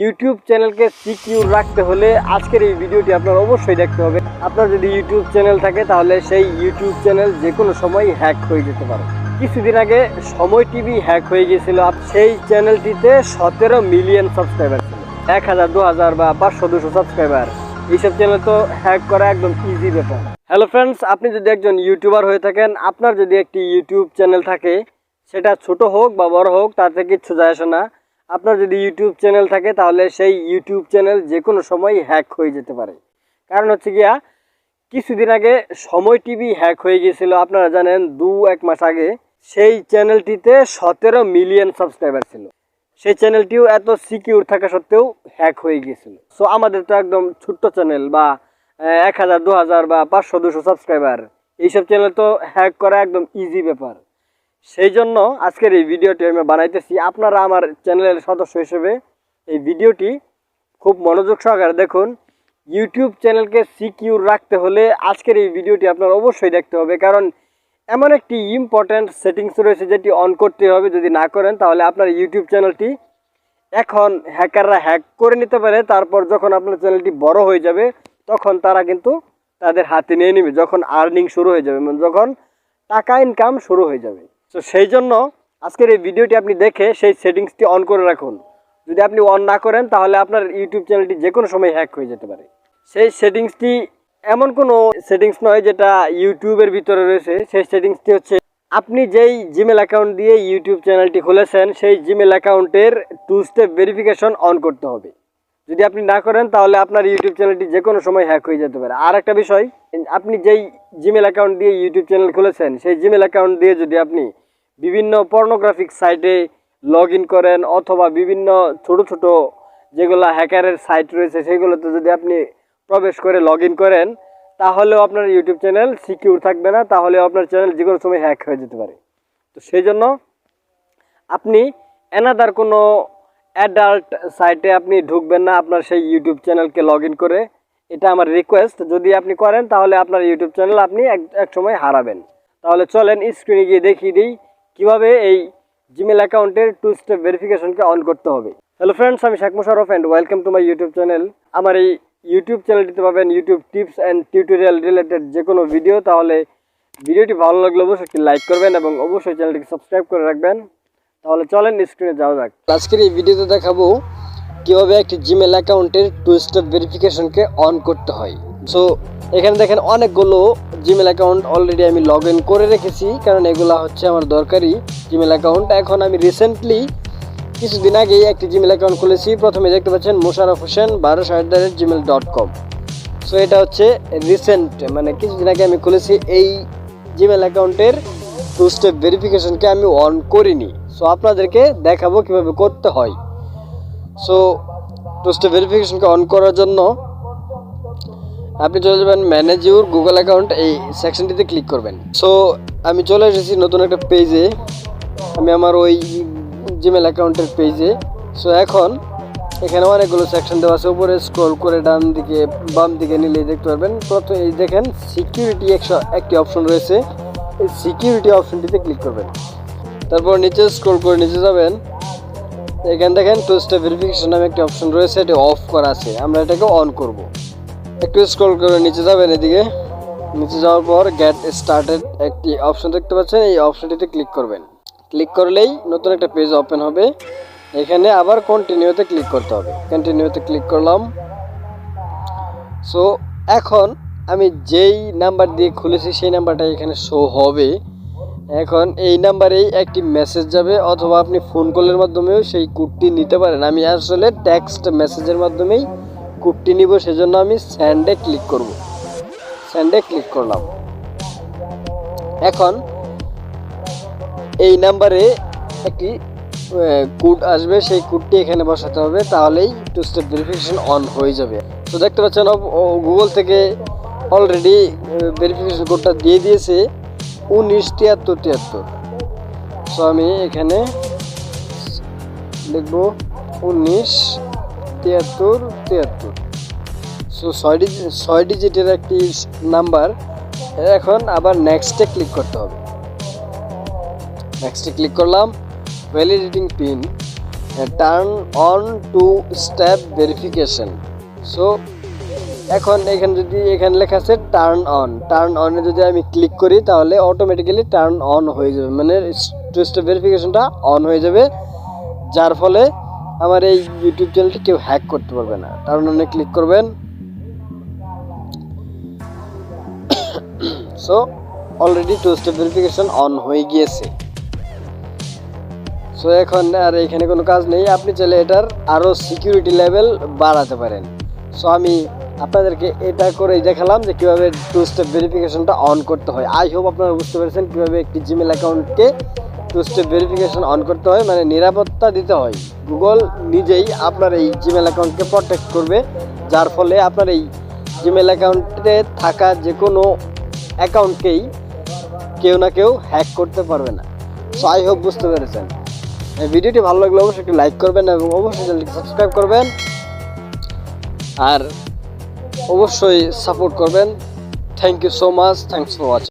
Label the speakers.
Speaker 1: YouTube চ্যানেলকে secure রাখতে হলে আজকের এই ভিডিওটি আপনার অবশ্যই দেখতে হবে। আপনার যদি ইউটিউব চ্যানেল থাকে তাহলে সেই ইউটিউব চ্যানেল যে কোনো সময় হ্যাক হয়ে যেতে পারে। কিছুদিন আগে সময় টিভি হ্যাক হয়ে গিয়েছিল। সেই চ্যানেলটিতে 17 মিলিয়ন সাবস্ক্রাইবার ছিল, 1000, 2000 বা 500, 200 সাবস্ক্রাইবার। এইসব চ্যানেল তো হ্যাক করা একদম ইজি ব্যাপার। হ্যালো ফ্রেন্ডস, আপনি যদি একজন ইউটিউবার হয়ে থাকেন, আপনার যদি একটি ইউটিউব চ্যানেল থাকে, সেটা ছোট হোক বা বড় হোক তাতে কিচ্ছু যায় আসে না। আপনার যদি ইউটিউব চ্যানেল থাকে তাহলে সেই ইউটিউব চ্যানেল যে কোনো সময় হ্যাক হয়ে যেতে পারে। কারণ হচ্ছে গিয়া কিছুদিন আগে সময় টিভি হ্যাক হয়ে গিয়েছিল, আপনারা জানেন 2-1 মাস আগে। সেই চ্যানেলটিতে 17 মিলিয়ন সাবস্ক্রাইবার ছিল। সেই চ্যানেলটিও এত সিকিউর থাকা সত্ত্বেও হ্যাক হয়ে গিয়েছিল। সো আমাদের তো একদম ছোট্ট চ্যানেল বা 1000, 2000 বা 500, 200 সাবস্ক্রাইবার, এইসব চ্যানেল তো হ্যাক করা একদম ইজি ব্যাপার। সেই জন্য আজকের এই ভিডিওটি আমি বানাইতেছি। আপনারা আমার চ্যানেলের সদস্য হিসেবে এই ভিডিওটি খুব মনোযোগ সহকারে দেখুন। ইউটিউব চ্যানেলকে সিকিউর রাখতে হলে আজকের এই ভিডিওটি আপনার অবশ্যই দেখতে হবে, কারণ এমন একটি ইম্পর্ট্যান্ট সেটিংস রয়েছে যেটি অন করতে হবে। যদি না করেন তাহলে আপনার ইউটিউব চ্যানেলটি এখন হ্যাকাররা হ্যাক করে নিতে পারে। তারপর যখন আপনার চ্যানেলটি বড় হয়ে যাবে তখন তারা কিন্তু তাদের হাতে নিয়ে নেবে, যখন আর্নিং শুরু হয়ে যাবে, যখন টাকা ইনকাম শুরু হয়ে যাবে। তো সেই জন্য আজকের এই ভিডিওটি আপনি দেখে সেই সেটিংসটি অন করে রাখুন। যদি আপনি অন না করেন তাহলে আপনার ইউটিউব চ্যানেলটি যে কোনো সময় হ্যাক হয়ে যেতে পারে। সেই সেটিংসটি এমন কোনো সেটিংস নয় যেটা ইউটিউবের ভিতরে রয়েছে। সেই সেটিংসটি হচ্ছে, আপনি যেই জিমেল অ্যাকাউন্ট দিয়ে ইউটিউব চ্যানেলটি খুলেছেন সেই জিমেল অ্যাকাউন্টের 2 স্টেপ ভেরিফিকেশন অন করতে হবে। যদি আপনি না করেন তাহলে আপনার ইউটিউব চ্যানেলটি যে কোনো সময় হ্যাক হয়ে যেতে পারে। আর একটা বিষয়, আপনি যেই জিমেল অ্যাকাউন্ট দিয়ে ইউটিউব চ্যানেল খুলেছেন সেই জিমেল অ্যাকাউন্ট দিয়ে যদি আপনি বিভিন্ন পর্নোগ্রাফিক সাইটে লগ ইন করেন অথবা বিভিন্ন ছোট ছোট যেগুলো হ্যাকারের সাইট রয়েছে সেগুলোতে যদি আপনি প্রবেশ করে লগ ইন করেন তাহলেও আপনার ইউটিউব চ্যানেল সিকিউর থাকবে না, তাহলেও আপনার চ্যানেল যে কোনো সময় হ্যাক হয়ে যেতে পারে। তো সেই জন্য আপনি অ্যানাদার কোনো অ্যাডাল্ট সাইটে আপনি ঢুকবেন না আপনার সেই ইউটিউব চ্যানেলকে লগ ইন করে। এটা আমার রিকোয়েস্ট। যদি আপনি করেন তাহলে আপনার ইউটিউব চ্যানেল আপনি এক সময় হারাবেন। তাহলে চলেন স্ক্রিনে গিয়ে দেখিয়ে দিই কীভাবে এই জিমেল অ্যাকাউন্টের 2 স্টেপ ভেরিফিকেশনকে অন করতে হবে। হ্যালো ফ্রেন্ডস, আমি Sheikh Mosharraf and welcome to my YouTube channel. আমার এই ইউটিউব চ্যানেলটিতে পাবেন YouTube tips and tutorial related যে কোনো ভিডিও। তাহলে ভিডিওটি ভালো লাগলে অবশ্যই একটি লাইক করবেন এবং অবশ্যই চ্যানেলটিকে সাবস্ক্রাইব করে রাখবেন। তাহলে চলেন স্ক্রিনে যাওয়া যাক। আজকের এই ভিডিওতে দেখাবো কীভাবে একটি জিমেল অ্যাকাউন্টের 2 স্টেপ ভেরিফিকেশনকে অন করতে হয়। সো এখানে দেখেন অনেকগুলো জিমেল অ্যাকাউন্ট অলরেডি আমি লগ ইন করে রেখেছি, কারণ এগুলো হচ্ছে আমার দরকারি জিমেল অ্যাকাউন্ট। এখন আমি রিসেন্টলি কিছুদিন আগেই একটি জিমেল অ্যাকাউন্ট খুলেছি। প্রথমে দেখতে পাচ্ছেন Mosharaf Hossain 1200@gmail.com। সো এটা হচ্ছে রিসেন্ট, মানে কিছুদিন আগে আমি খুলেছি। এই জিমেল অ্যাকাউন্টের 2 স্টেপ ভেরিফিকেশনকে আমি অন করিনি। সো আপনাদেরকে দেখাবো কীভাবে করতে হয়। সো 2 স্টেপ ভেরিফিকেশনকে অন করার জন্য আপনি চলে যাবেন ম্যানেজ ইউর গুগল অ্যাকাউন্ট, এই সেকশনটিতে ক্লিক করবেন। সো আমি চলে এসেছি নতুন একটা পেজে, আমি আমার ওই জিমেল অ্যাকাউন্টের পেজে। সো এখন এখানে অনেকগুলো সেকশন দেওয়া আছে, উপরে স্ক্রল করে ডান দিকে বাম দিকে নিলেই দেখতে পারবেন। প্রথমে এই দেখেন সিকিউরিটি একটি অপশন রয়েছে, এই সিকিউরিটি অপশনটিতে ক্লিক করবেন। তারপর নিচে স্ক্রল করে নিচে যাবেন, এখানে দেখেন 2 স্টেপ ভেরিফিকেশন নামে একটি অপশন রয়েছে, এটি অফ করা আছে, আমরা এটাকে অন করব। একটু স্ক্রল করে নিচে যাবেন, এদিকে নিচে যাওয়ার পর গেট স্টার্টেড একটি অপশন দেখতে পাচ্ছেন, এই অপশনটিতে ক্লিক করবেন। ক্লিক করলেই নতুন একটা পেজ ওপেন হবে। এখানে আবার কন্টিনিউতে ক্লিক করতে হবে, কন্টিনিউতে ক্লিক করলাম। সো এখন আমি যেই নাম্বার দিয়ে খুলেছি সেই নাম্বারটা এখানে শো হবে। এখন এই নাম্বারেই একটি মেসেজ যাবে, অথবা আপনি ফোন কলের মাধ্যমেও সেই কোডটি নিতে পারেন। আমি আসলে টেক্সট মেসেজের মাধ্যমেই কোডটি নিব, সেজন্য আমি সেন্ডে ক্লিক করব। সেন্ডে ক্লিক করলাম। এখন এই নাম্বারে একটি কোড আসবে, সেই কোডটি এখানে বসাতে হবে, তাহলেই 2 স্টেপ ভেরিফিকেশন অন হয়ে যাবে। তো দেখতে পাচ্ছেন গুগল থেকে অলরেডি ভেরিফিকেশন কোডটা দিয়ে দিয়েছে 197373। সো আমি এখানে লিখব 197373। সো 6 ডিজিটের একটি নাম্বার। এখন আবার নেক্সটে ক্লিক করতে হবে। নেক্সটে ক্লিক করলাম। Validating pin, turn on two step verification. So এখন এখানে লেখা আছে টার্ন অনে যদি আমি ক্লিক করি তাহলে অটোমেটিক্যালি টার্ন অন হয়ে যাবে, মানে টু স্টেপ ভেরিফিকেশনটা অন হয়ে যাবে, যার ফলে আমার এই ইউটিউব চ্যানেলটি কেউ হ্যাক করতে পারবে না। টার্ন অনে ক্লিক করবেন। So already two step verification on হয়ে গিয়েছে। সো এখন আর এখানে কোনো কাজ নেই, আপনি চাইলে এটার আরও সিকিউরিটি লেভেল বাড়াতে পারেন। সো আমি আপনাদেরকে এটা করেই দেখালাম যে কীভাবে টু স্টেপ ভেরিফিকেশনটা অন করতে হয়। আই হোপ আপনারা বুঝতে পেরেছেন কীভাবে একটি জিমেল অ্যাকাউন্টকে টু স্টেপ ভেরিফিকেশন অন করতে হয়, মানে নিরাপত্তা দিতে হয়। গুগল নিজেই আপনার এই জিমেল অ্যাকাউন্টকে প্রোটেক্ট করবে, যার ফলে আপনার এই জিমেল অ্যাকাউন্টে থাকা যে কোনো অ্যাকাউন্টকেই কেউ না কেউ হ্যাক করতে পারবে না। সো আই হোপ বুঝতে পেরেছেন। এই ভিডিওটি ভালো লাগলে অবশ্যই একটি লাইক করবেন এবং অবশ্যই চ্যানেলটি সাবস্ক্রাইব করবেন আর অবশ্যই সাপোর্ট করবেন। Thank you so much, thanks for watching.